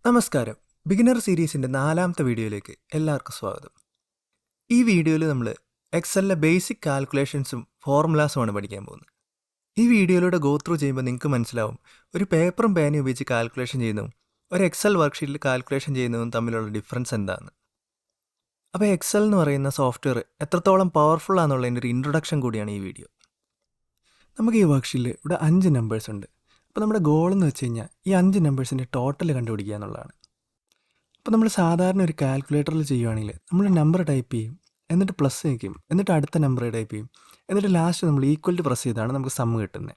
നമസ്കാരം. ബിഗിനർ സീരീസിൻ്റെ 4ാമത്തെ വീഡിയോയിലേക്ക് എല്ലാവർക്കും സ്വാഗതം. ഈ വീഡിയോയിൽ നമ്മൾ എക്സലിലെ ബേസിക് കാൽക്കുലേഷൻസും ഫോർമുലാസുമാണ് പഠിക്കാൻ പോകുന്നത്. ഈ വീഡിയോയിലൂടെ ഗോ ത്രൂ ചെയ്യുമ്പോൾ നിങ്ങൾക്ക് മനസ്സിലാവും ഒരു പേപ്പറും പേനയും ഉപയോഗിച്ച് കാൽക്കുലേഷൻ ചെയ്യുന്നതും ഒരു എക്സൽ വർക്ക്ഷീറ്റിൽ കാൽക്കുലേഷൻ ചെയ്യുന്നതും തമ്മിലുള്ള ഡിഫറൻസ് എന്താണെന്ന്. അപ്പോൾ എക്സൽ എന്ന് പറയുന്ന സോഫ്റ്റ്വെയർ എത്രത്തോളം പവർഫുൾ ആണെന്നുള്ളതിൻ്റെ ഒരു ഇൻട്രൊഡക്ഷൻ കൂടിയാണ് ഈ വീഡിയോ. നമുക്ക് ഈ വർക്ക്ഷീറ്റിൽ ഇവിടെ 5 നമ്പേഴ്സ് ഉണ്ട്. അപ്പോൾ നമ്മുടെ ഗോൾ എന്ന് വെച്ച് കഴിഞ്ഞാൽ ഈ 5 നമ്പേഴ്സിൻ്റെ ടോട്ടൽ കണ്ടുപിടിക്കുക എന്നുള്ളതാണ്. അപ്പോൾ നമ്മൾ സാധാരണ ഒരു കാൽക്കുലേറ്ററിൽ ചെയ്യുവാണെങ്കിൽ നമ്മൾ നമ്പർ ടൈപ്പ് ചെയ്യും, എന്നിട്ട് പ്ലസ് വയ്ക്കും, എന്നിട്ട് അടുത്ത നമ്പർ ടൈപ്പ് ചെയ്യും, എന്നിട്ട് ലാസ്റ്റ് നമ്മൾ ഈക്വൽ ടു പ്രസ് ചെയ്താണ് നമുക്ക് സം കിട്ടുന്നത്.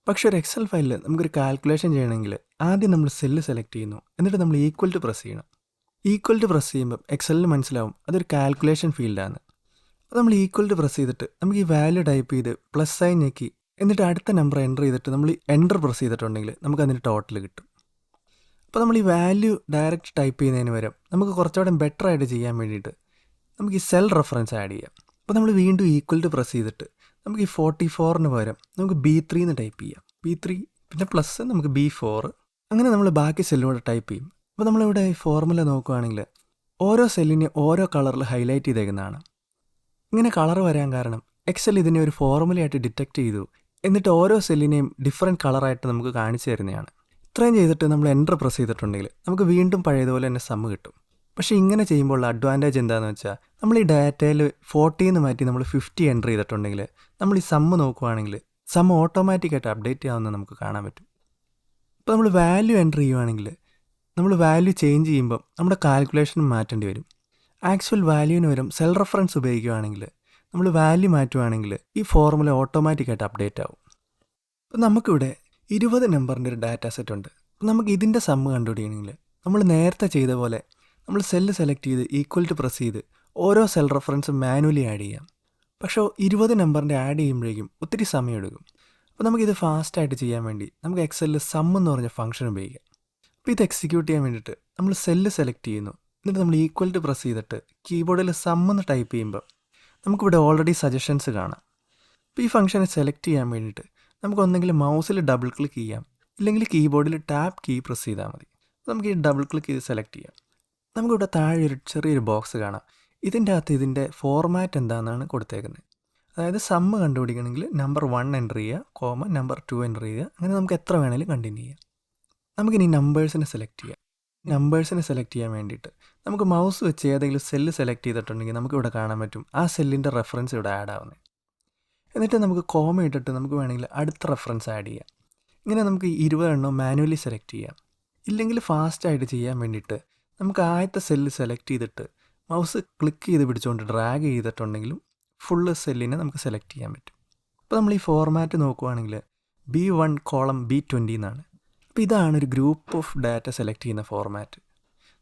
പക്ഷേ ഒരു എക്സൽ ഫയലിൽ നമുക്കൊരു കാൽക്കുലേഷൻ ചെയ്യണമെങ്കിൽ ആദ്യം നമ്മൾ സെല്ല് സെലക്ട് ചെയ്യുന്നു, എന്നിട്ട് നമ്മൾ ഈക്വൽ ടു പ്രസ് ചെയ്യണം. ഈക്വൽ ടു പ്രസ് ചെയ്യുമ്പോൾ എക്സലിന് മനസ്സിലാവും അതൊരു കാൽക്കുലേഷൻ ഫീൽഡാണ്. അപ്പോൾ നമ്മൾ ഈക്വൽ ടു പ്രസ് ചെയ്തിട്ട് നമുക്ക് ഈ വാല്യൂ ടൈപ്പ് ചെയ്ത് പ്ലസ് സൈൻ ഞെക്കി എന്നിട്ട് അടുത്ത നമ്പർ എൻ്റർ ചെയ്തിട്ട് നമ്മൾ എൻ്റർ പ്രസ് ചെയ്തിട്ടുണ്ടെങ്കിൽ നമുക്ക് അതിന് ടോട്ടൽ കിട്ടും. അപ്പോൾ നമ്മൾ ഈ വാല്യൂ ഡയറക്റ്റ് ടൈപ്പ് ചെയ്യുന്നതിന് പകരം നമുക്ക് കുറച്ചുകൂടെ ബെറ്റർ ആയിട്ട് ചെയ്യാൻ വേണ്ടിയിട്ട് നമുക്ക് ഈ സെൽ റെഫറൻസ് ആഡ് ചെയ്യാം. അപ്പോൾ നമ്മൾ വീണ്ടും ഈക്വൽ ടു പ്രസ് ചെയ്തിട്ട് നമുക്ക് ഈ 44ന് പകരം നമുക്ക് B3 എന്ന് ടൈപ്പ് ചെയ്യാം. B3 പിന്നെ പ്ലസ് നമുക്ക് B4, അങ്ങനെ നമ്മൾ ബാക്കി സെല്ലിലൂടെ ടൈപ്പ് ചെയ്യും. അപ്പോൾ നമ്മളിവിടെ ഈ ഫോർമുല നോക്കുകയാണെങ്കിൽ ഓരോ സെല്ലിനെ ഓരോ കളറിൽ ഹൈലൈറ്റ് ചെയ്തേക്കുന്നതാണ്. ഇങ്ങനെ കളർ വരാൻ കാരണം എക്സൽ ഇതിനെ ഒരു ഫോർമുലയായിട്ട് ഡിറ്റക്റ്റ് ചെയ്തു, എന്നിട്ട് ഓരോ സെല്ലിനെയും ഡിഫറെൻറ്റ് കളറായിട്ട് നമുക്ക് കാണിച്ചു തരുന്നതാണ്. ഇത്രയും ചെയ്തിട്ട് നമ്മൾ എൻ്റർ പ്രസ് ചെയ്തിട്ടുണ്ടെങ്കിൽ നമുക്ക് വീണ്ടും പഴയതുപോലെ തന്നെ സം കിട്ടും. പക്ഷേ ഇങ്ങനെ ചെയ്യുമ്പോൾ ഉള്ള അഡ്വാൻറ്റേജ് എന്താണെന്ന് വെച്ചാൽ നമ്മൾ ഈ ഡാറ്റയിൽ 40 എന്ന് മാറ്റി നമ്മൾ 50 എൻ്റർ ചെയ്തിട്ടുണ്ടെങ്കിൽ നമ്മൾ ഈ സം നോക്കുകയാണെങ്കിൽ സം ഓട്ടോമാറ്റിക്കായിട്ട് അപ്ഡേറ്റ് ചെയ്യാവുന്നത് നമുക്ക് കാണാൻ പറ്റും. ഇപ്പോൾ നമ്മൾ വാല്യൂ എൻ്റർ ചെയ്യുവാണെങ്കിൽ നമ്മൾ വാല്യൂ ചേഞ്ച് ചെയ്യുമ്പോൾ നമ്മുടെ കാൽക്കുലേഷനും മാറ്റേണ്ടി വരും. ആക്ച്വൽ വാല്യൂവിന് വരും സെൽ റെഫറൻസ് ഉപയോഗിക്കുകയാണെങ്കിൽ നമ്മൾ വാല്യൂ മാറ്റുവാണെങ്കിൽ ഈ ഫോർമുല ഓട്ടോമാറ്റിക്കായിട്ട് അപ്ഡേറ്റ് ആവും. അപ്പോൾ നമുക്കിവിടെ 20 നമ്പറിൻ്റെ ഒരു ഡാറ്റ സെറ്റ് ഉണ്ട്. അപ്പോൾ നമുക്ക് ഇതിൻ്റെ സമ്മ് കണ്ടുപിടിക്കണമെങ്കിൽ നമ്മൾ നേരത്തെ ചെയ്ത പോലെ നമ്മൾ സെല്ല് സെലക്ട് ചെയ്ത് ഈക്വൽ ടു പ്രസ് ചെയ്ത് ഓരോ സെൽ റെഫറൻസും മാനുവലി ആഡ് ചെയ്യാം. പക്ഷേ 20 നമ്പറിൻ്റെ ആഡ് ചെയ്യുമ്പോഴേക്കും ഒത്തിരി സമയം എടുക്കും. അപ്പോൾ നമുക്കിത് ഫാസ്റ്റായിട്ട് ചെയ്യാൻ വേണ്ടി നമുക്ക് എക്സലിൽ സം എന്ന് പറഞ്ഞ ഫംഗ്ഷൻ ഉപയോഗിക്കാം. അപ്പോൾ ഇത് എക്സിക്യൂട്ട് ചെയ്യാൻ വേണ്ടിയിട്ട് നമ്മൾ സെല്ല് സെലക്ട് ചെയ്യുന്നു, എന്നിട്ട് നമ്മൾ ഈക്വൽ ടു പ്രസ് ചെയ്തിട്ട് കീബോർഡിൽ സം എന്ന് ടൈപ്പ് ചെയ്യുമ്പോൾ നമുക്കിവിടെ ഓൾറെഡി സജഷൻസ് കാണാം. അപ്പോൾ ഈ ഫംഗ്ഷനെ സെലക്ട് ചെയ്യാൻ വേണ്ടിയിട്ട് നമുക്ക് ഒന്നെങ്കിൽ മൗസിൽ ഡബിൾ ക്ലിക്ക് ചെയ്യാം, ഇല്ലെങ്കിൽ കീബോർഡിൽ ടാപ്പ് കീ പ്രസ് ചെയ്താൽ മതി. നമുക്ക് ഈ ഡബിൾ ക്ലിക്ക് ചെയ്ത് സെലക്ട് ചെയ്യാം. നമുക്കിവിടെ താഴെ ഒരു ചെറിയൊരു ബോക്സ് കാണാം. ഇതിൻ്റെ അകത്ത് ഇതിൻ്റെ ഫോർമാറ്റ് എന്താണെന്നാണ് കൊടുത്തേക്കുന്നത്. അതായത് സമ്മ് കണ്ടുപിടിക്കണമെങ്കിൽ നമ്പർ 1 എൻ്റർ ചെയ്യുക, കോമ നമ്പർ 2 എൻ്റർ ചെയ്യുക, അങ്ങനെ നമുക്ക് എത്ര വേണമെങ്കിലും കണ്ടിന്യൂ ചെയ്യാം. നമുക്കിനി നമ്പേഴ്സിനെ സെലക്ട് ചെയ്യാം. നമ്പേഴ്സിനെ സെലക്ട് ചെയ്യാൻ വേണ്ടിയിട്ട് നമുക്ക് മൗസ് വെച്ച് ഏതെങ്കിലും സെല്ല് സെലക്ട് ചെയ്തിട്ടുണ്ടെങ്കിൽ നമുക്കിവിടെ കാണാൻ പറ്റും ആ സെല്ലിൻ്റെ റെഫറൻസ് ഇവിടെ ആഡ് ആവുന്നത്. എന്നിട്ട് നമുക്ക് കോമ ഇട്ടിട്ട് നമുക്ക് വേണമെങ്കിൽ അടുത്ത റെഫറൻസ് ആഡ് ചെയ്യാം. ഇങ്ങനെ നമുക്ക് 20 എണ്ണം മാനുവലി സെലക്ട് ചെയ്യാം. ഇല്ലെങ്കിൽ ഫാസ്റ്റായിട്ട് ചെയ്യാൻ വേണ്ടിയിട്ട് നമുക്ക് ആദ്യത്തെ സെല്ല് സെലക്ട് ചെയ്തിട്ട് മൗസ് ക്ലിക്ക് ചെയ്ത് പിടിച്ചുകൊണ്ട് ഡ്രാഗ് ചെയ്തിട്ടുണ്ടെങ്കിലും ഫുള്ള് സെല്ലിനെ നമുക്ക് സെലക്ട് ചെയ്യാൻ പറ്റും. അപ്പോൾ നമ്മൾ ഈ ഫോർമാറ്റ് നോക്കുകയാണെങ്കിൽ B1 കോളം B20 എന്നാണ്. അപ്പോൾ ഇതാണ് ഒരു ഗ്രൂപ്പ് ഓഫ് ഡാറ്റ സെലക്ട് ചെയ്യുന്ന ഫോർമാറ്റ്.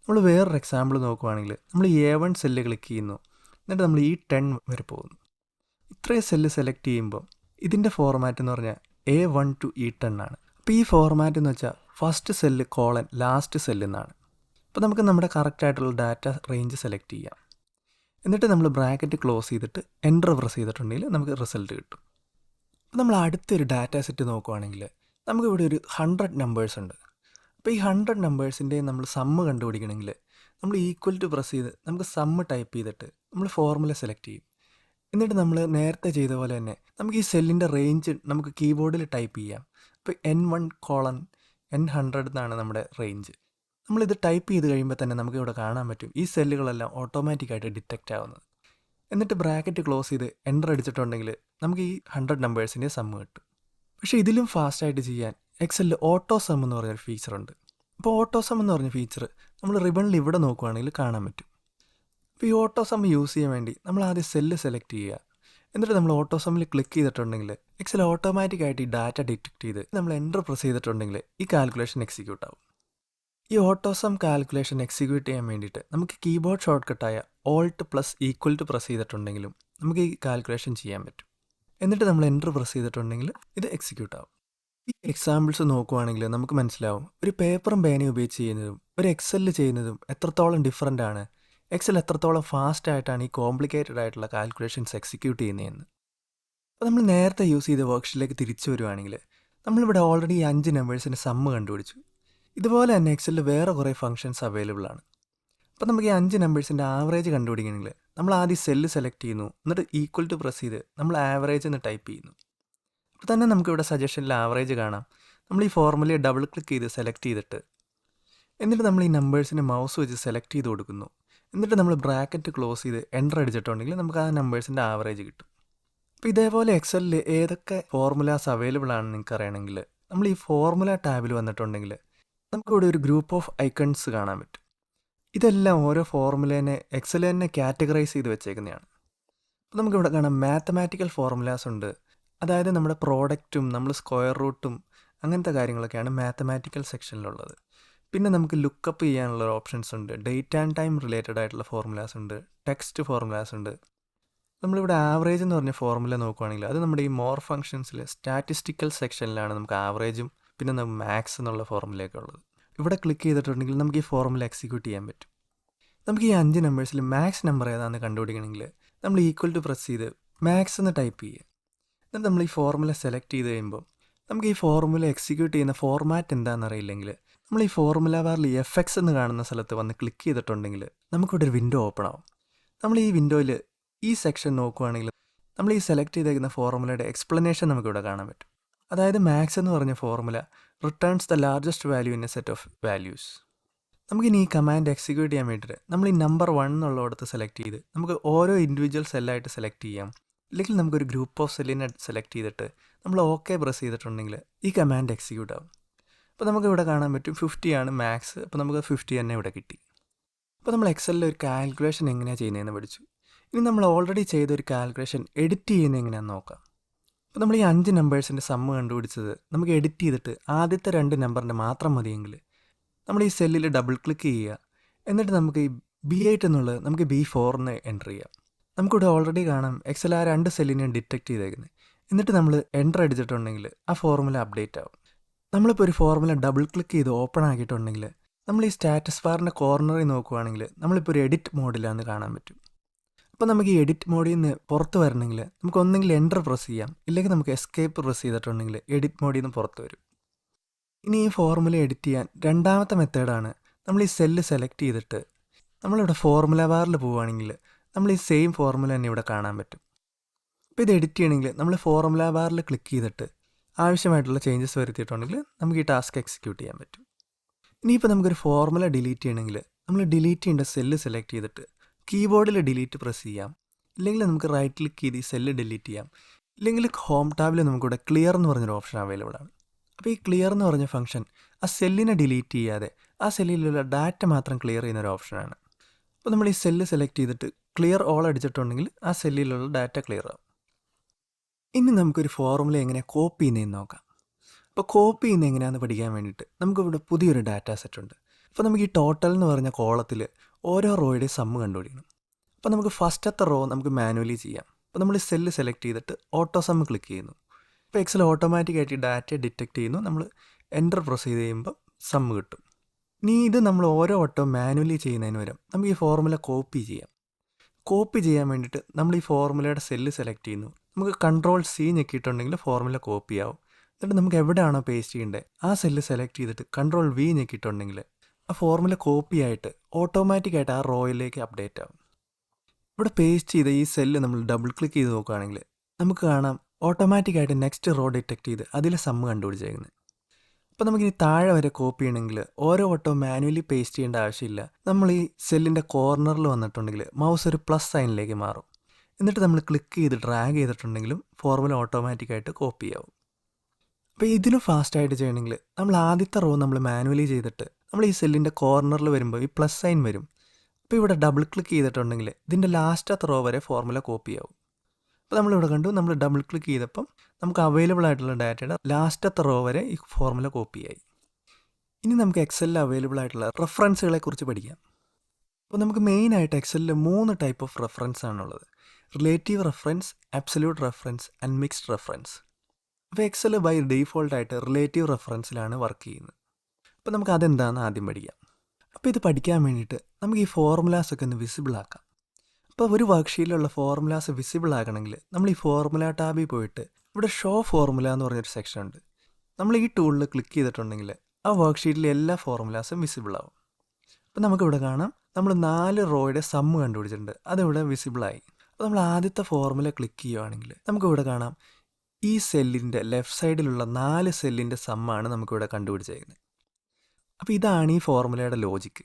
നമ്മൾ വേറൊരു എക്സാമ്പിൾ നോക്കുകയാണെങ്കിൽ നമ്മൾ A1 സെല്ല് ക്ലിക്ക് ചെയ്യുന്നു, എന്നിട്ട് നമ്മൾ E10 വരെ പോകുന്നു. ഇത്രയും സെല്ല് സെലക്ട് ചെയ്യുമ്പോൾ ഇതിൻ്റെ ഫോർമാറ്റ് എന്ന് പറഞ്ഞാൽ A1 to E10 ആണ്. അപ്പോൾ ഈ ഫോർമാറ്റ് എന്ന് വെച്ചാൽ first cell colon last cell എന്നാണ്. അപ്പോൾ നമുക്ക് നമ്മുടെ കറക്റ്റായിട്ടുള്ള ഡാറ്റ റേഞ്ച് സെലക്ട് ചെയ്യാം. എന്നിട്ട് നമ്മൾ ബ്രാക്കറ്റ് ക്ലോസ് ചെയ്തിട്ട് എൻ്റർ പ്രസ് ചെയ്തിട്ടുണ്ടെങ്കിൽ നമുക്ക് റിസൾട്ട് കിട്ടും. അപ്പോൾ നമ്മൾ അടുത്തൊരു ഡാറ്റ സെറ്റ് നോക്കുകയാണെങ്കിൽ നമുക്കിവിടെ ഒരു 100 നമ്പേഴ്സ് ഉണ്ട്. അപ്പോൾ ഈ 100 നമ്പേഴ്സിൻ്റെ നമ്മൾ സമ്മ് കണ്ടുപിടിക്കണമെങ്കിൽ നമ്മൾ ഈക്വൽ ടു പ്രസ് ചെയ്ത് നമുക്ക് സമ്മ് ടൈപ്പ് ചെയ്തിട്ട് നമ്മൾ ഫോർമുല സെലക്ട് ചെയ്യും. എന്നിട്ട് നമ്മൾ നേരത്തെ ചെയ്ത പോലെ തന്നെ നമുക്ക് ഈ സെല്ലിൻ്റെ റേഞ്ച് നമുക്ക് കീബോർഡിൽ ടൈപ്പ് ചെയ്യാം. അപ്പോൾ N1 കോളൻ N100 എന്നാണ് നമ്മുടെ റേഞ്ച്. നമ്മളിത് ടൈപ്പ് ചെയ്ത് കഴിയുമ്പോൾ തന്നെ നമുക്ക് ഇവിടെ കാണാൻ പറ്റും ഈ സെല്ലുകളെല്ലാം ഓട്ടോമാറ്റിക്കായിട്ട് ഡിറ്റക്റ്റ് ആവുന്നത്. എന്നിട്ട് ബ്രാക്കറ്റ് ക്ലോസ് ചെയ്ത് എൻ്റർ അടിച്ചിട്ടുണ്ടെങ്കിൽ നമുക്ക് ഈ 100 നമ്പേഴ്സിൻ്റെ സമ്മ് കിട്ടും. പക്ഷേ ഇതിലും ഫാസ്റ്റായിട്ട് ചെയ്യാൻ എക്സലിൽ ഓട്ടോ സം എന്ന് പറഞ്ഞൊരു ഫീച്ചറുണ്ട്. അപ്പോൾ ഓട്ടോ സം എന്ന് പറഞ്ഞ ഫീച്ചർ നമ്മൾ റിബണിൽ ഇവിടെ നോക്കുകയാണെങ്കിൽ കാണാൻ പറ്റും. അപ്പോൾ ഈ ഓട്ടോ സം യൂസ് ചെയ്യാൻ വേണ്ടി നമ്മൾ ആദ്യം സെല്ല് സെലക്ട് ചെയ്യുക, എന്നിട്ട് നമ്മൾ ഓട്ടോ സമ്മിൽ ക്ലിക്ക് ചെയ്തിട്ടുണ്ടെങ്കിൽ എക്സൽ ഓട്ടോമാറ്റിക്കായിട്ട് ഈ ഡാറ്റ ഡിറ്റക്ട് ചെയ്ത് നമ്മൾ എൻ്റർ പ്രസ് ചെയ്തിട്ടുണ്ടെങ്കിൽ ഈ കാൽക്കുലേഷൻ എക്സിക്യൂട്ട് ആവും. ഈ ഓട്ടോ സം കാൽക്കുലേഷൻ എക്സിക്യൂട്ട് ചെയ്യാൻ വേണ്ടിയിട്ട് നമുക്ക് കീബോർഡ് ഷോർട്ട് കട്ടായ alt plus equal to press ചെയ്തിട്ടുണ്ടെങ്കിലും നമുക്ക് ഈ കാൽക്കുലേഷൻ ചെയ്യാൻ പറ്റും. എന്നിട്ട് നമ്മൾ എൻ്റർ പ്രസ് ചെയ്തിട്ടുണ്ടെങ്കിൽ ഇത് എക്സിക്യൂട്ട് ആവും. ഈ എക്സാമ്പിൾസ് നോക്കുവാണെങ്കിൽ നമുക്ക് മനസ്സിലാവും ഒരു പേപ്പറും പേനയും ഉപയോഗിച്ച് ചെയ്യുന്നതും ഒരു എക്സലിൽ ചെയ്യുന്നതും എത്രത്തോളം ഡിഫറൻ്റ് ആണ്, എക്സൽ എത്രത്തോളം ഫാസ്റ്റ് ആയിട്ടാണ് ഈ കോംപ്ലിക്കേറ്റഡ് ആയിട്ടുള്ള കാൽക്കുലേഷൻസ് എക്സിക്യൂട്ട് ചെയ്യുന്നതെന്ന്. അപ്പോൾ നമ്മൾ നേരത്തെ യൂസ് ചെയ്ത വർക്ക്ഷീറ്റിലേക്ക് തിരിച്ചു വരുവാണെങ്കിൽ നമ്മളിവിടെ ഓൾറെഡി ഈ 5 നമ്പേഴ്സിൻ്റെ സമ്മ് കണ്ടുപിടിച്ചു. ഇതുപോലെ തന്നെ എക്സലിൽ വേറെ കുറേ ഫംഗ്ഷൻസ് അവൈലബിൾ ആണ്. അപ്പോൾ നമുക്ക് ഈ 5 നമ്പേഴ്സിൻ്റെ ആവറേജ് കണ്ടുപിടിക്കണമെങ്കിൽ നമ്മൾ ആദ്യം സെല്ല് സെലക്ട് ചെയ്യുന്നു, എന്നിട്ട് ഈക്വൽ ടു പ്രസ് ചെയ്ത് നമ്മൾ ആവറേജ് എന്ന് ടൈപ്പ് ചെയ്യുന്നു. അപ്പോൾ തന്നെ നമുക്കിവിടെ സജഷനിൽ ആവറേജ് കാണാം. നമ്മൾ ഈ ഫോർമുലയെ ഡബിൾ ക്ലിക്ക് ചെയ്ത് സെലക്ട് ചെയ്തിട്ട് എന്നിട്ട് നമ്മൾ ഈ നമ്പേഴ്സിനെ മൗസ് വെച്ച് സെലക്ട് ചെയ്ത് കൊടുക്കുന്നു. എന്നിട്ട് നമ്മൾ ബ്രാക്കറ്റ് ക്ലോസ് ചെയ്ത് എൻ്റർ അടിച്ചിട്ടുണ്ടെങ്കിൽ നമുക്ക് ആ നമ്പേഴ്സിൻ്റെ ആവറേജ് കിട്ടും. അപ്പോൾ ഇതേപോലെ എക്സലിൽ ഏതൊക്കെ ഫോർമുലാസ് അവൈലബിൾ ആണെന്ന് നിങ്ങൾക്ക് അറിയണമെങ്കിൽ നമ്മൾ ഈ ഫോർമുല ടാബിൽ വന്നിട്ടുണ്ടെങ്കിൽ നമുക്കിവിടെ ഒരു ഗ്രൂപ്പ് ഓഫ് ഐക്കൺസ് കാണാൻ പറ്റും. ഇതെല്ലാം ഓരോ ഫോർമുലേനെ എക്സൽ തന്നെ കാറ്റഗറൈസ് ചെയ്ത് വെച്ചേക്കുന്നതാണ്. അപ്പോൾ നമുക്കിവിടെ കാണാം മാത്തമാറ്റിക്കൽ ഫോർമുലാസ് ഉണ്ട്. അതായത് നമ്മുടെ പ്രോഡക്റ്റും നമ്മൾ സ്ക്വയർ റൂട്ടും അങ്ങനത്തെ കാര്യങ്ങളൊക്കെയാണ് മാത്തമാറ്റിക്കൽ സെക്ഷനിലുള്ളത്. പിന്നെ നമുക്ക് ലുക്കപ്പ് ചെയ്യാനുള്ള ഓപ്ഷൻസ് ഉണ്ട്. ഡേറ്റ് ആൻഡ് ടൈം റിലേറ്റഡ് ആയിട്ടുള്ള ഫോർമുലാസ് ഉണ്ട്. ടെക്സ്റ്റ് ഫോർമുലാസ് ഉണ്ട്. നമ്മളിവിടെ ആവറേജ് എന്ന് പറഞ്ഞ ഫോർമുല നോക്കുകയാണെങ്കിൽ അത് നമ്മുടെ ഈ മോർ ഫംഗ്ഷൻസിൽ സ്റ്റാറ്റിസ്റ്റിക്കൽ സെക്ഷനിലാണ് നമുക്ക് ആവറേജും പിന്നെ നമുക്ക് മാക്സ് എന്നുള്ള ഫോർമുലയൊക്കെ ഉള്ളത്. ഇവിടെ ക്ലിക്ക് ചെയ്തിട്ടുണ്ടെങ്കിൽ നമുക്ക് ഈ ഫോർമുല എക്സിക്യൂട്ട് ചെയ്യാൻ പറ്റും. നമുക്ക് ഈ 5 നമ്പേഴ്സിൽ മാക്സ് നമ്പർ ഏതാണെന്ന് കണ്ടുപിടിക്കണമെങ്കിൽ നമ്മൾ ഈക്വൽ ടു പ്രസ് ചെയ്ത് മാക്സ് എന്ന് ടൈപ്പ് ചെയ്യുക. എന്നിട്ട് നമ്മൾ ഈ ഫോർമുല സെലക്ട് ചെയ്ത് കഴിയുമ്പോൾ നമുക്ക് ഈ ഫോർമുല എക്സിക്യൂട്ട് ചെയ്യുന്ന ഫോർമാറ്റ് എന്താണെന്ന് അറിയില്ലെങ്കിൽ നമ്മൾ ഈ ഫോർമുല ബാറിൽ FX എന്ന് കാണുന്ന സ്ഥലത്ത് വന്ന് ക്ലിക്ക് ചെയ്തിട്ടുണ്ടെങ്കിൽ നമുക്കിവിടെ ഒരു വിൻഡോ ഓപ്പൺ ആവും. നമ്മൾ ഈ വിൻഡോയിൽ ഈ സെക്ഷൻ നോക്കുകയാണെങ്കിൽ നമ്മൾ ഈ സെലക്ട് ചെയ്തേക്കുന്ന ഫോർമുലയുടെ എക്സ്പ്ലനേഷൻ നമുക്കിവിടെ കാണാൻ പറ്റും. അതായത് മാക്സ് എന്ന് പറഞ്ഞ formula returns the largest value in A set of values. നമുക്കിനി ഈ കമാൻഡ് എക്സിക്യൂട്ട് ചെയ്യാൻ വേണ്ടിയിട്ട് നമ്മൾ ഈ നമ്പർ 1 എന്നുള്ളിടത്ത് സെലക്ട് ചെയ്ത് നമുക്ക് ഓരോ ഇൻഡിവിജ്വൽ സെല്ലായിട്ട് സെലക്ട് ചെയ്യാം. അല്ലെങ്കിൽ നമുക്കൊരു ഗ്രൂപ്പ് ഓഫ് സെല്ലിനെ സെലക്ട് ചെയ്തിട്ട് നമ്മൾ ഓക്കെ പ്രസ് ചെയ്തിട്ടുണ്ടെങ്കിൽ ഈ കമാൻഡ് എക്സിക്യൂട്ട് ആവും. അപ്പോൾ നമുക്കിവിടെ കാണാൻ പറ്റും 50 ആണ് മാക്സ്. അപ്പോൾ നമുക്ക് 50 തന്നെ ഇവിടെ കിട്ടി. അപ്പോൾ നമ്മൾ എക്സലിൽ ഒരു കാൽക്കുലേഷൻ എങ്ങനെയാണ് ചെയ്യുന്നതെന്ന് പഠിച്ചു. ഇനി നമ്മൾ ഓൾറെഡി ചെയ്തൊരു കാൽക്കുലേഷൻ എഡിറ്റ് ചെയ്യുന്നത് എങ്ങനെയാണെന്ന് നോക്കാം. അപ്പോൾ നമ്മൾ ഈ 5 നമ്പേഴ്സിൻ്റെ സമ്മ് കണ്ടുപിടിച്ചത് നമുക്ക് എഡിറ്റ് ചെയ്തിട്ട് ആദ്യത്തെ 2 നമ്പറിൻ്റെ മാത്രം മതിയെങ്കിൽ നമ്മൾ ഈ സെല്ലിൽ ഡബിൾ ക്ലിക്ക് ചെയ്യുക. എന്നിട്ട് നമുക്ക് ഈ B8 എന്നുള്ളത് നമുക്ക് B4 എന്ന് എൻ്റർ ചെയ്യാം. നമുക്കിവിടെ ഓൾറെഡി കാണാം എക്സൽ ആ 2 സെല്ലിനെയും ഡിറ്റക്ട് ചെയ്തേക്കുന്നത്. എന്നിട്ട് നമ്മൾ എൻ്റർ അടിച്ചിട്ടുണ്ടെങ്കിൽ ആ ഫോർമുല അപ്ഡേറ്റ് ആവും. നമ്മളിപ്പോൾ ഒരു ഫോർമുല ഡബിൾ ക്ലിക്ക് ചെയ്ത് ഓപ്പൺ ആക്കിയിട്ടുണ്ടെങ്കിൽ നമ്മൾ ഈ സ്റ്റാറ്റസ് ബാറിൻ്റെ കോർണറിൽ നോക്കുകയാണെങ്കിൽ നമ്മളിപ്പോൾ ഒരു എഡിറ്റ് മോഡിലാണെന്ന് കാണാൻ പറ്റും. അപ്പോൾ നമുക്ക് ഈ എഡിറ്റ് മോഡിൽ നിന്ന് പുറത്ത് വരണമെങ്കിൽ നമുക്ക് ഒന്നെങ്കിൽ എൻ്റർ പ്രസ് ചെയ്യാം, ഇല്ലെങ്കിൽ നമുക്ക് എസ്കേപ്പ് പ്രസ് ചെയ്തിട്ടുണ്ടെങ്കിൽ എഡിറ്റ് മോഡിൽ നിന്ന് പുറത്ത് വരും. ഇനി ഈ ഫോർമുല എഡിറ്റ് ചെയ്യാൻ രണ്ടാമത്തെ മെത്തേഡാണ് നമ്മൾ ഈ സെല്ല് സെലക്ട് ചെയ്തിട്ട് നമ്മളിവിടെ ഫോർമുല ബാറിൽ പോവുകയാണെങ്കിൽ നമ്മൾ ഈ സെയിം ഫോർമുല തന്നെ ഇവിടെ കാണാൻ പറ്റും. അപ്പോൾ ഇത് എഡിറ്റ് ചെയ്യണമെങ്കിൽ നമ്മൾ ഫോർമുല ബാറിൽ ക്ലിക്ക് ചെയ്തിട്ട് ആവശ്യമായിട്ടുള്ള ചേഞ്ചസ് വരുത്തിയിട്ടുണ്ടെങ്കിൽ നമുക്ക് ഈ ടാസ്ക് എക്സിക്യൂട്ട് ചെയ്യാൻ പറ്റും. ഇനിയിപ്പോൾ നമുക്കൊരു ഫോർമുല ഡിലീറ്റ് ചെയ്യണമെങ്കിൽ നമ്മൾ ഡിലീറ്റ് ചെയ്യേണ്ട സെല്ല് സെലക്ട് ചെയ്തിട്ട് കീബോർഡിൽ ഡിലീറ്റ് പ്രസ് ചെയ്യാം, ഇല്ലെങ്കിൽ നമുക്ക് റൈറ്റ് ക്ലിക്ക് ചെയ്ത് ഈ സെല്ല് ഡിലീറ്റ് ചെയ്യാം, ഇല്ലെങ്കിൽ ഹോം ടാബിൽ നമുക്കിവിടെ ക്ലിയർ എന്ന് പറഞ്ഞൊരു ഓപ്ഷൻ അവൈലബിൾ ആണ്. അപ്പോൾ ഈ ക്ലിയർ എന്ന് പറഞ്ഞ ഫംഗ്ഷൻ ആ സെല്ലിനെ ഡിലീറ്റ് ചെയ്യാതെ ആ സെല്ലിലുള്ള ഡാറ്റ മാത്രം ക്ലിയർ ചെയ്യുന്ന ഒരു ഓപ്ഷനാണ്. അപ്പോൾ നമ്മൾ ഈ സെല്ല് സെലക്ട് ചെയ്തിട്ട് ക്ലിയർ ഓൾ അടിച്ചിട്ടുണ്ടെങ്കിൽ ആ സെല്ലിലുള്ള ഡാറ്റ ക്ലിയർ ആവും. ഇനി നമുക്കൊരു ഫോർമുല എങ്ങനെ കോപ്പി ചെയ്യുന്നതെന്ന് നോക്കാം. അപ്പോൾ കോപ്പി ചെയ്യുന്നത് എങ്ങനെയാണെന്ന് പഠിക്കാൻ വേണ്ടിയിട്ട് നമുക്കിവിടെ പുതിയൊരു ഡാറ്റ സെറ്റ് ഉണ്ട്. അപ്പോൾ നമുക്ക് ഈ ടോട്ടൽ എന്ന് പറഞ്ഞ കോളത്തിൽ ഓരോ റോയുടെയും സമ്മ് കണ്ടുപിടിക്കണം. അപ്പോൾ നമുക്ക് ഫസ്റ്റത്തെ റോ നമുക്ക് മാനുവലി ചെയ്യാം. അപ്പോൾ നമ്മൾ ഈ സെല്ല് സെലക്ട് ചെയ്തിട്ട് ഓട്ടോ സമ്മ് ക്ലിക്ക് ചെയ്യുന്നു. ഇപ്പോൾ എക്സൽ ഓട്ടോമാറ്റിക്കായിട്ട് ഈ ഡാറ്റയെ ഡിറ്റക്ട് ചെയ്യുന്നു. നമ്മൾ എൻ്റർ പ്രസ് ചെയ്ത് കഴിയുമ്പോൾ സമ്മ് കിട്ടും. ഇനി ഇത് നമ്മൾ ഓരോ വട്ടവും മാനുവലി ചെയ്യുന്നതിന് പകരം നമുക്ക് ഈ ഫോർമുല കോപ്പി ചെയ്യാം. കോപ്പി ചെയ്യാൻ വേണ്ടിയിട്ട് നമ്മൾ ഈ ഫോർമുലയുടെ സെല്ല് സെലക്ട് ചെയ്യുന്നു. നമുക്ക് Ctrl+C ഞെക്കിയിട്ടുണ്ടെങ്കിൽ ഫോർമുല കോപ്പി ആവും. എന്നിട്ട് നമുക്ക് എവിടെയാണോ പേസ്റ്റ് ചെയ്യേണ്ടത് ആ സെല്ല് സെലക്ട് ചെയ്തിട്ട് Ctrl+V ഞെക്കിയിട്ടുണ്ടെങ്കിൽ ആ ഫോർമുല കോപ്പി ആയിട്ട് ഓട്ടോമാറ്റിക്കായിട്ട് ആ റോയിലേക്ക് അപ്ഡേറ്റ് ആവും. ഇവിടെ പേസ്റ്റ് ചെയ്ത ഈ സെല്ല് നമ്മൾ ഡബിൾ ക്ലിക്ക് ചെയ്ത് നോക്കുകയാണെങ്കിൽ നമുക്ക് കാണാം ഓട്ടോമാറ്റിക്കായിട്ട് നെക്സ്റ്റ് റോ ഡിറ്റക്ട് ചെയ്ത് അതിലെ സമ്മ് കണ്ടുപിടിച്ചേക്കുന്നത്. അപ്പോൾ നമുക്കിനി താഴെ വരെ കോപ്പി ചെയ്യണമെങ്കിൽ ഓരോ വട്ടവും മാനുവലി പേസ്റ്റ് ചെയ്യേണ്ട ആവശ്യമില്ല. നമ്മൾ ഈ സെല്ലിൻ്റെ കോർണറിൽ വന്നിട്ടുണ്ടെങ്കിൽ മൗസ് ഒരു പ്ലസ് സൈനിലേക്ക് മാറും. എന്നിട്ട് നമ്മൾ ക്ലിക്ക് ചെയ്ത് ഡ്രാഗ് ചെയ്തിട്ടുണ്ടെങ്കിലും ഫോർമുല ഓട്ടോമാറ്റിക്കായിട്ട് കോപ്പി ആവും. അപ്പോൾ ഇതിലും ഫാസ്റ്റായിട്ട് ചെയ്യണമെങ്കിൽ നമ്മൾ ആദ്യത്തെ റോ നമ്മൾ മാനുവലി ചെയ്തിട്ട് നമ്മൾ ഈ സെല്ലിൻ്റെ കോർണറിൽ വരുമ്പോൾ ഈ പ്ലസ് സൈൻ വരും. അപ്പോൾ ഇവിടെ ഡബിൾ ക്ലിക്ക് ചെയ്തിട്ടുണ്ടെങ്കിൽ ഇതിൻ്റെ ലാസ്റ്റത്തെ റോ വരെ ഫോർമുല കോപ്പി ആവും. അപ്പോൾ നമ്മളിവിടെ കണ്ടു നമ്മൾ ഡബിൾ ക്ലിക്ക് ചെയ്തപ്പം നമുക്ക് അവൈലബിൾ ആയിട്ടുള്ള ഡാറ്റയുടെ ലാസ്റ്റത്തെ റോ വരെ ഈ ഫോർമുല കോപ്പിയായി. ഇനി നമുക്ക് എക്സലിൽ അവൈലബിൾ ആയിട്ടുള്ള റെഫറൻസുകളെ കുറിച്ച് പഠിക്കാം. അപ്പോൾ നമുക്ക് മെയിനായിട്ട് എക്സലിൽ 3 ടൈപ്പ് ഓഫ് റെഫറൻസ് ആണുള്ളത്. Relative reference, absolute reference and mixed reference. അപ്പോൾ എക്സൽ ബൈ ഡീഫോൾട്ടായിട്ട് റിലേറ്റീവ് റെഫറൻസിലാണ് വർക്ക് ചെയ്യുന്നത്. അപ്പോൾ നമുക്ക് അതെന്താണെന്ന് ആദ്യം പഠിക്കാം. അപ്പോൾ ഇത് പഠിക്കാൻ വേണ്ടിയിട്ട് നമുക്ക് ഈ ഫോർമുലാസൊക്കെ ഒന്ന് വിസിബിൾ ആക്കാം. അപ്പോൾ ഒരു വർക്ക്ഷീറ്റിലുള്ള ഫോർമുലാസ് വിസിബിൾ ആക്കണമെങ്കിൽ നമ്മൾ ഈ ഫോർമുല ടാബിൽ പോയിട്ട് ഇവിടെ ഷോ ഫോർമുല എന്ന് പറഞ്ഞൊരു സെക്ഷൻ ഉണ്ട്. നമ്മൾ ഈ ടൂളിൽ ക്ലിക്ക് ചെയ്തിട്ടുണ്ടെങ്കിൽ ആ വർക്ക്ഷീറ്റിലെ എല്ലാ ഫോർമുലാസും വിസിബിൾ ആവും. അപ്പോൾ നമുക്കിവിടെ കാണാം നമ്മൾ 4 റോയുടെ സമ്മ് കണ്ടുപിടിച്ചിട്ടുണ്ട്, അതിവിടെ വിസിബിളായി. അപ്പോൾ നമ്മൾ ആദ്യത്തെ ഫോർമുല ക്ലിക്ക് ചെയ്യുകയാണെങ്കിൽ നമുക്കിവിടെ കാണാം ഈ സെല്ലിൻ്റെ ലെഫ്റ്റ് സൈഡിലുള്ള 4 സെല്ലിൻ്റെ സമ്മാണ് നമുക്കിവിടെ കണ്ടുപിടിച്ചേക്കുന്നത്. അപ്പോൾ ഇതാണ് ഈ ഫോർമുലയുടെ ലോജിക്ക്.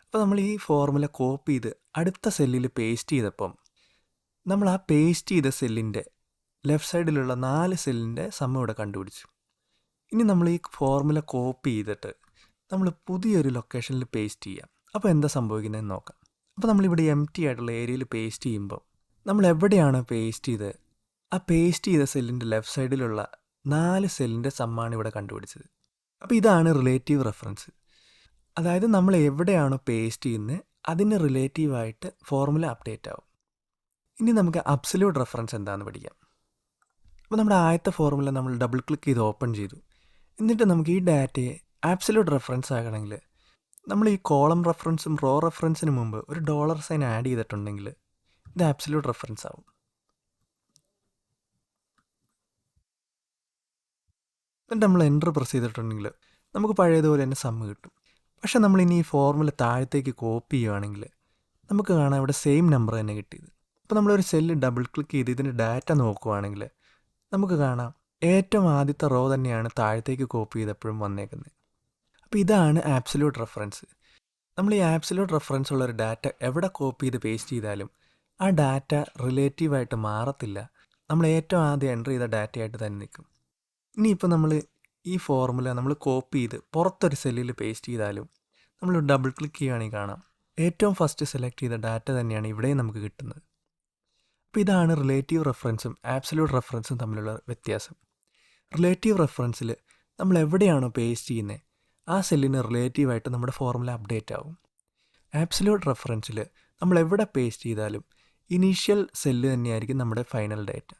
അപ്പോൾ നമ്മൾ ഈ ഫോർമുല കോപ്പി ചെയ്ത് അടുത്ത സെല്ലിൽ പേസ്റ്റ് ചെയ്തപ്പം നമ്മൾ ആ പേസ്റ്റ് ചെയ്ത സെല്ലിൻ്റെ ലെഫ്റ്റ് സൈഡിലുള്ള 4 സെല്ലിൻ്റെ സമ്മ് ഇവിടെ കണ്ടുപിടിച്ചു. ഇനി നമ്മൾ ഈ ഫോർമുല കോപ്പി ചെയ്തിട്ട് നമ്മൾ പുതിയൊരു ലൊക്കേഷനിൽ പേസ്റ്റ് ചെയ്യാം. അപ്പോൾ എന്താ സംഭവിക്കുന്നതെന്ന് നോക്കാം. അപ്പോൾ നമ്മളിവിടെ എംപ്റ്റി ആയിട്ടുള്ള ഏരിയയിൽ പേസ്റ്റ് ചെയ്യുമ്പോൾ നമ്മൾ എവിടെയാണ് പേസ്റ്റ് ചെയ്തത് ആ പേസ്റ്റ് ചെയ്ത സെല്ലിൻ്റെ ലെഫ്റ്റ് സൈഡിലുള്ള 4 സെല്ലിൻ്റെ സമ്മാണ് ഇവിടെ കണ്ടുപിടിച്ചത്. അപ്പോൾ ഇതാണ് റിലേറ്റീവ് റെഫറൻസ്. അതായത് നമ്മൾ എവിടെയാണോ പേസ്റ്റ് ചെയ്യുന്നത് അതിന് റിലേറ്റീവായിട്ട് ഫോർമുല അപ്ഡേറ്റ് ആവും. ഇനി നമുക്ക് അബ്സല്യൂട്ട് റെഫറൻസ് എന്താണെന്ന് പഠിക്കാം. അപ്പോൾ നമ്മുടെ ആദ്യത്തെ ഫോർമുല നമ്മൾ ഡബിൾ ക്ലിക്ക് ചെയ്ത് ഓപ്പൺ ചെയ്തു. എന്നിട്ട് നമുക്ക് ഈ ഡാറ്റയെ ആബ്സല്യൂട്ട് റെഫറൻസ് ആകണമെങ്കിൽ നമ്മൾ ഈ കോളം റെഫറൻസും റോ റെഫറൻസിന് മുമ്പ് ഒരു ഡോളർ സൈൻ ആഡ് ചെയ്തിട്ടുണ്ടെങ്കിൽ ഇത് ആബ്സല്യൂട്ട് റെഫറൻസ് ആവും. എന്നിട്ട് നമ്മൾ എൻ്റർ പ്രസ് ചെയ്തിട്ടുണ്ടെങ്കിൽ നമുക്ക് പഴയതുപോലെ തന്നെ സമ്മ് കിട്ടും. പക്ഷേ നമ്മളിനി ഈ ഫോർമുല താഴത്തേക്ക് കോപ്പി ചെയ്യുകയാണെങ്കിൽ നമുക്ക് കാണാം ഇവിടെ സെയിം നമ്പർ തന്നെ കിട്ടിയത്. അപ്പോൾ നമ്മളൊരു സെല്ല് ഡബിൾ ക്ലിക്ക് ചെയ്ത് ഇതിൻ്റെ ഡാറ്റ നോക്കുവാണെങ്കിൽ നമുക്ക് കാണാം ഏറ്റവും ആദ്യത്തെ റോ തന്നെയാണ് താഴത്തേക്ക് കോപ്പി ചെയ്തപ്പോഴും വന്നേക്കുന്നത്. അപ്പോൾ ഇതാണ് ആബ്സല്യൂട്ട് റെഫറൻസ്. നമ്മൾ ഈ ആബ്സല്യൂട്ട് റെഫറൻസ് ഉള്ളൊരു ഡാറ്റ എവിടെ കോപ്പി ചെയ്ത് പേസ്റ്റ് ചെയ്താലും ആ ഡാറ്റ റിലേറ്റീവായിട്ട് മാറത്തില്ല, നമ്മൾ ഏറ്റവും ആദ്യം എൻ്റർ ചെയ്ത ഡാറ്റയായിട്ട് തന്നെ നിൽക്കും. ഇനിയിപ്പോൾ നമ്മൾ ഈ ഫോർമുല നമ്മൾ കോപ്പി ചെയ്ത് പുറത്തൊരു സെല്ലിൽ പേസ്റ്റ് ചെയ്താലും നമ്മൾ ഡബിൾ ക്ലിക്ക് ചെയ്യുകയാണെങ്കിൽ കാണാം ഏറ്റവും ഫസ്റ്റ് സെലക്ട് ചെയ്ത ഡാറ്റ തന്നെയാണ് ഇവിടെയും നമുക്ക് കിട്ടുന്നത്. അപ്പോൾ ഇതാണ് റിലേറ്റീവ് റെഫറൻസും ആബ്സല്യൂട്ട് റെഫറൻസും തമ്മിലുള്ള വ്യത്യാസം. റിലേറ്റീവ് റെഫറൻസിൽ നമ്മൾ എവിടെയാണോ പേസ്റ്റ് ചെയ്യുന്നത് ആ സെല്ലിന് റിലേറ്റീവായിട്ട് നമ്മുടെ ഫോർമുല അപ്ഡേറ്റ് ആവും. ആബ്സല്യൂട്ട് റെഫറൻസിൽ നമ്മൾ എവിടെ പേസ്റ്റ് ചെയ്താലും ഇനീഷ്യൽ സെല്ല് തന്നെയായിരിക്കും നമ്മുടെ ഫൈനൽ ഡേറ്റ.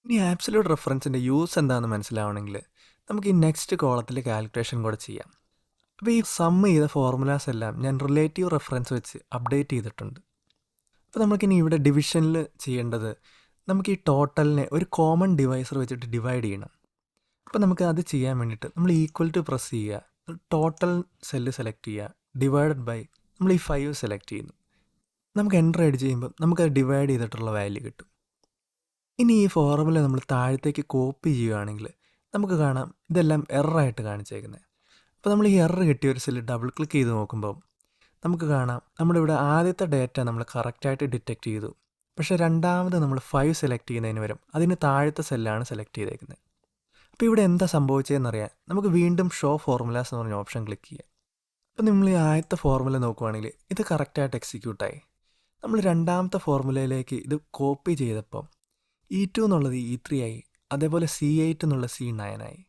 ഇനി ആബ്സല്യൂട്ട് റെഫറൻസിൻ്റെ യൂസ് എന്താണെന്ന് മനസ്സിലാവണമെങ്കിൽ നമുക്ക് ഈ നെക്സ്റ്റ് കോളത്തിൽ കാൽക്കുലേഷൻ കൂടെ ചെയ്യാം. അപ്പോൾ ഈ സമ്മ് ചെയ്ത ഫോർമുലാസ് എല്ലാം ഞാൻ റിലേറ്റീവ് റെഫറൻസ് വെച്ച് അപ്ഡേറ്റ് ചെയ്തിട്ടുണ്ട്. അപ്പോൾ നമുക്കിനി ഇവിടെ ഡിവിഷനിൽ ചെയ്യേണ്ടത് നമുക്ക് ഈ ടോട്ടലിനെ ഒരു കോമൺ ഡിവൈസർ വെച്ചിട്ട് ഡിവൈഡ് ചെയ്യണം. അപ്പോൾ നമുക്ക് അത് ചെയ്യാൻ വേണ്ടിയിട്ട് നമ്മൾ ഈക്വൽ ടു പ്രസ് ചെയ്യുക, ടോട്ടൽ സെല്ല് സെലക്ട് ചെയ്യുക, ഡിവൈഡഡ് ബൈ നമ്മൾ ഈ 5 സെലക്ട് ചെയ്യുന്നു. നമുക്ക് എൻ്റർ അടിച്ച് ചെയ്യുമ്പോൾ നമുക്കത് ഡിവൈഡ് ചെയ്തിട്ടുള്ള വാല്യൂ കിട്ടും. ഇനി ഈ ഫോർമുല നമ്മൾ താഴത്തേക്ക് കോപ്പി ചെയ്യുകയാണെങ്കിൽ നമുക്ക് കാണാം ഇതെല്ലാം എററായിട്ട് കാണിച്ചേക്കുന്നത്. അപ്പോൾ നമ്മൾ ഈ എറർ കിട്ടിയ ഒരു സെല്ല് ഡബിൾ ക്ലിക്ക് ചെയ്ത് നോക്കുമ്പോൾ നമുക്ക് കാണാം നമ്മളിവിടെ ആദ്യത്തെ ഡേറ്റ നമ്മൾ കറക്റ്റായിട്ട് ഡിറ്റക്റ്റ് ചെയ്തു. പക്ഷേ രണ്ടാമത് നമ്മൾ 5 സെലക്ട് ചെയ്യുന്നതിന് പകരം അതിന് താഴത്തെ സെല്ലാണ് സെലക്ട് ചെയ്തേക്കുന്നത്. അപ്പോൾ ഇവിടെ എന്താ സംഭവിച്ചതെന്നറിയാൻ നമുക്ക് വീണ്ടും ഷോ ഫോർമുലാസ് എന്ന് പറഞ്ഞ ഓപ്ഷൻ ക്ലിക്ക് ചെയ്യാം. അപ്പോൾ നമ്മൾ ഈ ആദ്യത്തെ ഫോർമുല നോക്കുവാണെങ്കിൽ ഇത് കറക്റ്റായിട്ട് എക്സിക്യൂട്ടായി. നമ്മൾ രണ്ടാമത്തെ ഫോർമുലയിലേക്ക് ഇത് കോപ്പി ചെയ്തപ്പം E2 എന്നുള്ളത് E3 ആയി, അതേപോലെ C8 എന്നുള്ള C9 ആയി.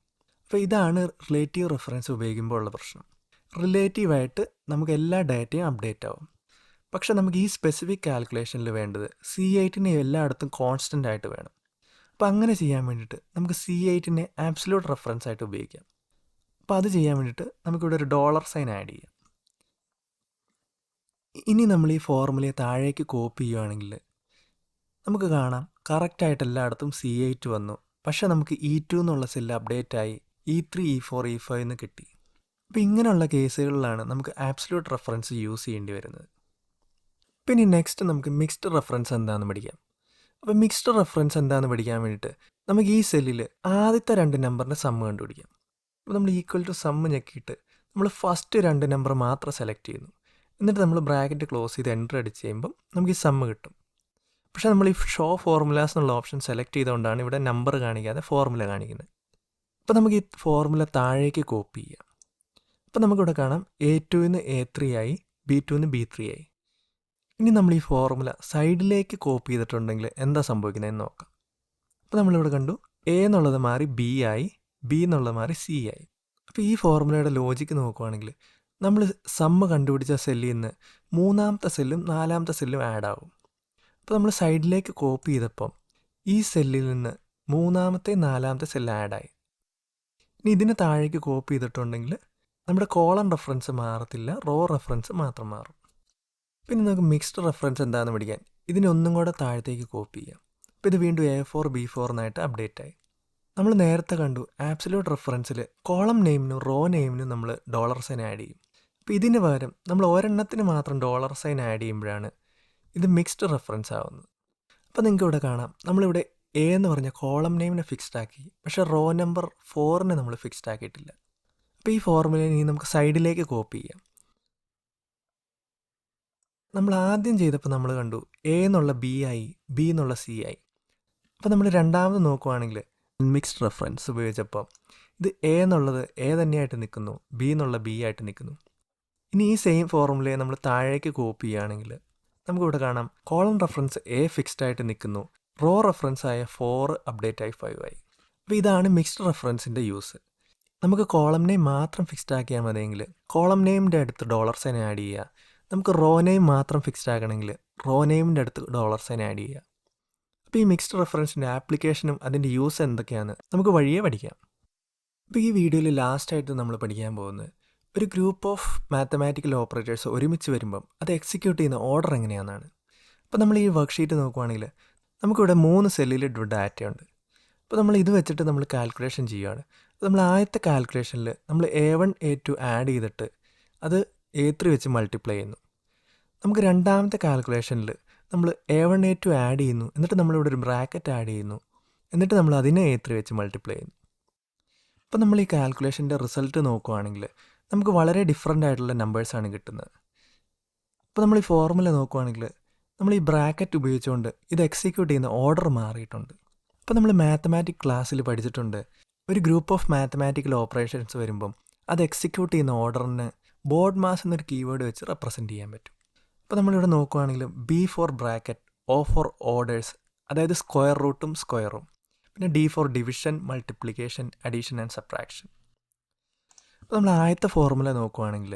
അപ്പോൾ ഇതാണ് റിലേറ്റീവ് റെഫറൻസ് ഉപയോഗിക്കുമ്പോൾ ഉള്ള പ്രശ്നം. റിലേറ്റീവായിട്ട് നമുക്ക് എല്ലാ ഡാറ്റയും അപ്ഡേറ്റ് ആവും. പക്ഷേ നമുക്ക് ഈ സ്പെസിഫിക് കാൽക്കുലേഷനിൽ വേണ്ടത് C8നെ എല്ലായിടത്തും കോൺസ്റ്റൻ്റ് ആയിട്ട് വേണം. അപ്പോൾ അങ്ങനെ ചെയ്യാൻ വേണ്ടിയിട്ട് നമുക്ക് C8നെ ആബ്സല്യൂട്ട് റെഫറൻസ് ആയിട്ട് ഉപയോഗിക്കാം. അപ്പോൾ അത് ചെയ്യാൻ വേണ്ടിയിട്ട് നമുക്കിവിടെ ഒരു ഡോളർ സൈൻ ആഡ് ചെയ്യാം. ഇനി നമ്മൾ ഈ ഫോർമുലയെ താഴേക്ക് കോപ്പി ചെയ്യുകയാണെങ്കിൽ നമുക്ക് കാണാം കറക്റ്റായിട്ട് എല്ലായിടത്തും C8 വന്നു. പക്ഷേ നമുക്ക് E2 എന്നുള്ള സെല്ല് അപ്ഡേറ്റ് ആയി E3, E4, E5 എന്ന് കിട്ടി. അപ്പോൾ ഇങ്ങനെയുള്ള കേസുകളിലാണ് നമുക്ക് ആബ്സല്യൂട്ട് റെഫറൻസ് യൂസ് ചെയ്യേണ്ടി വരുന്നത്. പിന്നെ നെക്സ്റ്റ് നമുക്ക് മിക്സ്ഡ് റെഫറൻസ് എന്താണെന്ന് പഠിക്കാം. അപ്പോൾ മിക്സ്ഡ് റെഫറൻസ് എന്താണെന്ന് പഠിക്കാൻ വേണ്ടിയിട്ട് നമുക്ക് ഈ സെല്ലിൽ ആദ്യത്തെ 2 നമ്പറിൻ്റെ സമ്മ് കണ്ടുപിടിക്കാം. അപ്പോൾ നമ്മൾ ഈക്വൽ ടു സമ്മ് ഞെക്കിയിട്ട് നമ്മൾ ഫസ്റ്റ് 2 നമ്പർ മാത്രം സെലക്ട് ചെയ്യുന്നു. എന്നിട്ട് നമ്മൾ ബ്രാക്കറ്റ് ക്ലോസ് ചെയ്ത് എൻ്റർ അടിച്ച് ചെയ്യുമ്പം നമുക്ക് ഈ സമ്മ് കിട്ടും. പക്ഷേ നമ്മൾ ഈ ഷോ ഫോർമുലാസ് എന്നുള്ള ഓപ്ഷൻ സെലക്ട് ചെയ്തുകൊണ്ടാണ് ഇവിടെ നമ്പർ കാണിക്കാതെ ഫോർമുല കാണിക്കുന്നത്. അപ്പോൾ നമുക്ക് ഈ ഫോർമുല താഴേക്ക് കോപ്പി ചെയ്യാം. അപ്പോൾ നമുക്കിവിടെ കാണാം A2 A3 ആയി, B2 B3 ആയി. ഇനി നമ്മൾ ഈ ഫോർമുല സൈഡിലേക്ക് കോപ്പി ചെയ്തിട്ടുണ്ടെങ്കിൽ എന്താ സംഭവിക്കുന്നതെന്ന് നോക്കാം. അപ്പോൾ നമ്മളിവിടെ കണ്ടു A എന്നുള്ളത് മാറി B ആയി, B എന്നുള്ളത് മാറി C ആയി. അപ്പോൾ ഈ ഫോർമുലയുടെ ലോജിക്ക് നോക്കുവാണെങ്കിൽ നമ്മൾ സമ്മ് കണ്ടുപിടിച്ച സെല്ലിൽ നിന്ന് മൂന്നാമത്തെ സെല്ലും നാലാമത്തെ സെല്ലും ആഡ് ആവും. അപ്പോൾ നമ്മൾ സൈഡിലേക്ക് കോപ്പി ചെയ്തപ്പം ഈ സെല്ലിൽ നിന്ന് മൂന്നാമത്തെ നാലാമത്തെ സെല്ല് ആഡായി. ഇനി ഇതിന് താഴേക്ക് കോപ്പി ചെയ്തിട്ടുണ്ടെങ്കിൽ നമ്മുടെ കോളം റെഫറൻസ് മാറത്തില്ല, റോ റെഫറൻസ് മാത്രം മാറും. പിന്നെ നമുക്ക് മിക്സ്ഡ് റെഫറൻസ് എന്താണെന്ന് പഠിക്കാൻ ഇതിനൊന്നും കൂടെ താഴത്തേക്ക് കോപ്പി ചെയ്യാം. അപ്പോൾ ഇത് വീണ്ടും A4 B4 എന്നായിട്ട് അപ്ഡേറ്റ് ആയി. നമ്മൾ നേരത്തെ കണ്ടു ആബ്സല്യൂട്ട് റെഫറൻസിൽ കോളം നെയിമിനും റോ നെയിമിനും നമ്മൾ ഡോളർ സൈൻ ആഡ് ചെയ്യും. അപ്പോൾ ഇതിന് പകരം നമ്മൾ ഒരെണ്ണത്തിന് മാത്രം ഡോളർ സൈൻ ആഡ് ചെയ്യുമ്പോഴാണ് ഇത് മിക്സ്ഡ് റെഫറൻസ് ആവുന്നത്. അപ്പോൾ നിങ്ങൾക്ക് ഇവിടെ കാണാം, നമ്മളിവിടെ എ എന്ന് പറഞ്ഞ കോളം നെയിമിനെ ഫിക്സ്ഡ് ആക്കി, പക്ഷേ റോ നമ്പർ 4നെ നമ്മൾ ഫിക്സ്ഡ് ആക്കിയിട്ടില്ല. അപ്പോൾ ഈ ഫോർമുല ഇനി നമുക്ക് സൈഡിലേക്ക് കോപ്പി ചെയ്യാം. നമ്മൾ ആദ്യം ചെയ്തപ്പോൾ നമ്മൾ കണ്ടു എ എന്നുള്ള ബി ആയി, ബി എന്നുള്ള സി ആയി. അപ്പോൾ നമ്മൾ രണ്ടാമത് നോക്കുവാണെങ്കിൽ മിക്സ്ഡ് റെഫറൻസ് ഉപയോഗിച്ചപ്പോൾ ഇത് എ എന്നുള്ളത് എ തന്നെയായിട്ട് നിൽക്കുന്നു, ബി എന്നുള്ള ബി ആയിട്ട് നിൽക്കുന്നു. ഇനി ഈ സെയിം ഫോർമുലയെ നമ്മൾ താഴേക്ക് കോപ്പി ചെയ്യുകയാണെങ്കിൽ നമുക്കിവിടെ കാണാം കോളം റെഫറൻസ് എ ഫിക്സ്ഡ് ആയിട്ട് നിൽക്കുന്നു, റോ റെഫറൻസ് ആയ 4 അപ്ഡേറ്റ് ആയി 5 ആയി. അപ്പോൾ ഇതാണ് മിക്സ്ഡ് റെഫറൻസിൻ്റെ യൂസ്. നമുക്ക് കോളം നെയിം മാത്രം ഫിക്സ്ഡ് ആക്കിയാൽ മതിയെങ്കിൽ കോളം നെയിമിൻ്റെ അടുത്ത് ഡോളർ സൈൻ ആഡ് ചെയ്യുക. നമുക്ക് റോ നെയിം മാത്രം ഫിക്സ്ഡ് ആക്കണമെങ്കിൽ റോ നെയിമിൻ്റെ അടുത്ത് ഡോളർ സൈൻ ആഡ് ചെയ്യുക. അപ്പോൾ ഈ മിക്സ്ഡ് റെഫറൻസിൻ്റെ ആപ്ലിക്കേഷനും അതിൻ്റെ യൂസ് എന്തൊക്കെയാണ് നമുക്ക് വഴിയേ പഠിക്കാം. അപ്പോൾ ഈ വീഡിയോയിൽ ലാസ്റ്റായിട്ട് നമ്മൾ പഠിക്കാൻ പോകുന്നത് ഒരു ഗ്രൂപ്പ് ഓഫ് മാത്തമാറ്റിക്കൽ ഓപ്പറേറ്റേഴ്സ് ഒരുമിച്ച് വരുമ്പം അത് എക്സിക്യൂട്ട് ചെയ്യുന്ന ഓർഡർ എങ്ങനെയാണെന്നാണ്. അപ്പോൾ നമ്മൾ ഈ വർക്ക്ഷീറ്റ് നോക്കുവാണെങ്കിൽ നമുക്കിവിടെ 3 സെല്ലിൽ ഡാറ്റയുണ്ട്. അപ്പോൾ നമ്മൾ ഇത് വെച്ചിട്ട് നമ്മൾ കാൽക്കുലേഷൻ ചെയ്യുകയാണ്. അപ്പോൾ നമ്മൾ ആദ്യത്തെ കാൽക്കുലേഷനിൽ നമ്മൾ A1 A2 ആഡ് ചെയ്തിട്ട് അത് A3 വെച്ച് മൾട്ടിപ്ലൈ ചെയ്യുന്നു. നമുക്ക് രണ്ടാമത്തെ കാൽക്കുലേഷനിൽ നമ്മൾ A1 A2 ആഡ് ചെയ്യുന്നു, എന്നിട്ട് നമ്മളിവിടെ ഒരു ബ്രാക്കറ്റ് ആഡ് ചെയ്യുന്നു, എന്നിട്ട് നമ്മൾ അതിനെ A3 വെച്ച് മൾട്ടിപ്ലൈ ചെയ്യുന്നു. അപ്പോൾ നമ്മൾ ഈ കാൽക്കുലേഷൻ്റെ റിസൾട്ട് നോക്കുവാണെങ്കിൽ നമുക്ക് വളരെ ഡിഫറെൻ്റ് ആയിട്ടുള്ള നമ്പേഴ്സാണ് കിട്ടുന്നത്. അപ്പോൾ നമ്മൾ ഈ ഫോർമുല നോക്കുവാണെങ്കിൽ നമ്മൾ ഈ ബ്രാക്കറ്റ് ഉപയോഗിച്ചുകൊണ്ട് ഇത് എക്സിക്യൂട്ട് ചെയ്യുന്ന ഓർഡർ മാറിയിട്ടുണ്ട്. അപ്പോൾ നമ്മൾ മാത്തമാറ്റിക് ക്ലാസ്സിൽ പഠിച്ചിട്ടുണ്ട്, ഒരു ഗ്രൂപ്പ് ഓഫ് മാത്തമാറ്റിക്കൽ ഓപ്പറേഷൻസ് വരുമ്പം അത് എക്സിക്യൂട്ട് ചെയ്യുന്ന ഓർഡറിന് ബോർഡ് മാസ് എന്നൊരു കീവേഡ് വെച്ച് റെപ്രസെൻറ്റ് ചെയ്യാൻ പറ്റും. അപ്പോൾ നമ്മളിവിടെ നോക്കുവാണെങ്കിൽ B for bracket, O for orders, അതായത് സ്ക്വയർ റൂട്ടും സ്ക്വയറും, പിന്നെ D for division, multiplication, addition and subtraction. അപ്പോൾ നമ്മൾ ആദ്യത്തെ ഫോർമുല നോക്കുവാണെങ്കിൽ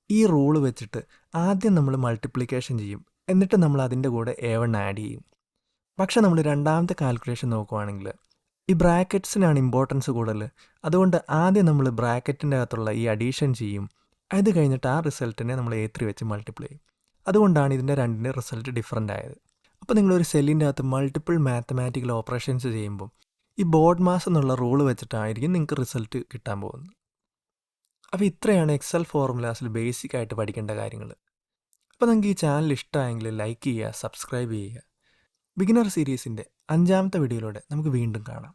ഈ റൂള് വെച്ചിട്ട് ആദ്യം നമ്മൾ മൾട്ടിപ്ലിക്കേഷൻ ചെയ്യും, എന്നിട്ട് നമ്മൾ അതിൻ്റെ കൂടെ A1 ആഡ് ചെയ്യും. പക്ഷേ നമ്മൾ രണ്ടാമത്തെ കാൽക്കുലേഷൻ നോക്കുവാണെങ്കിൽ ഈ ബ്രാക്കറ്റ്സിനാണ് ഇമ്പോർട്ടൻസ് കൂടുതൽ, അതുകൊണ്ട് ആദ്യം നമ്മൾ ബ്രാക്കറ്റിൻ്റെ അകത്തുള്ള ഈ അഡീഷൻ ചെയ്യും, അത് കഴിഞ്ഞിട്ട് ആ റിസൾട്ടിനെ നമ്മൾ A3 വെച്ച് മൾട്ടിപ്ലൈ ചെയ്യും. അതുകൊണ്ടാണ് ഇതിൻ്റെ രണ്ടിൻ്റെ റിസൾട്ട് ഡിഫറൻ്റ് ആയത്. അപ്പോൾ നിങ്ങളൊരു സെല്ലിൻ്റെ അകത്ത് മൾട്ടിപ്പിൾ മാത്തമാറ്റിക്കൽ ഓപ്പറേഷൻസ് ചെയ്യുമ്പോൾ ഈ ബോർഡ് മാസ് എന്നുള്ള റൂള് വെച്ചിട്ടായിരിക്കും നിങ്ങൾക്ക് റിസൾട്ട് കിട്ടാൻ പോകുന്നത്. അപ്പോൾ ഇത്രയാണ് എക്സൽ ഫോർമുലാസിൽ ബേസിക് ആയിട്ട് പഠിക്കേണ്ട കാര്യങ്ങൾ. അപ്പോൾ നിങ്ങൾക്ക് ഈ ചാനൽ ഇഷ്ടമായെങ്കിൽ ലൈക്ക് ചെയ്യുക, സബ്സ്ക്രൈബ് ചെയ്യുക. ബിഗിനർ സീരീസിൻ്റെ 5ാമത്തെ വീഡിയോയിലൂടെ നമുക്ക് വീണ്ടും കാണാം.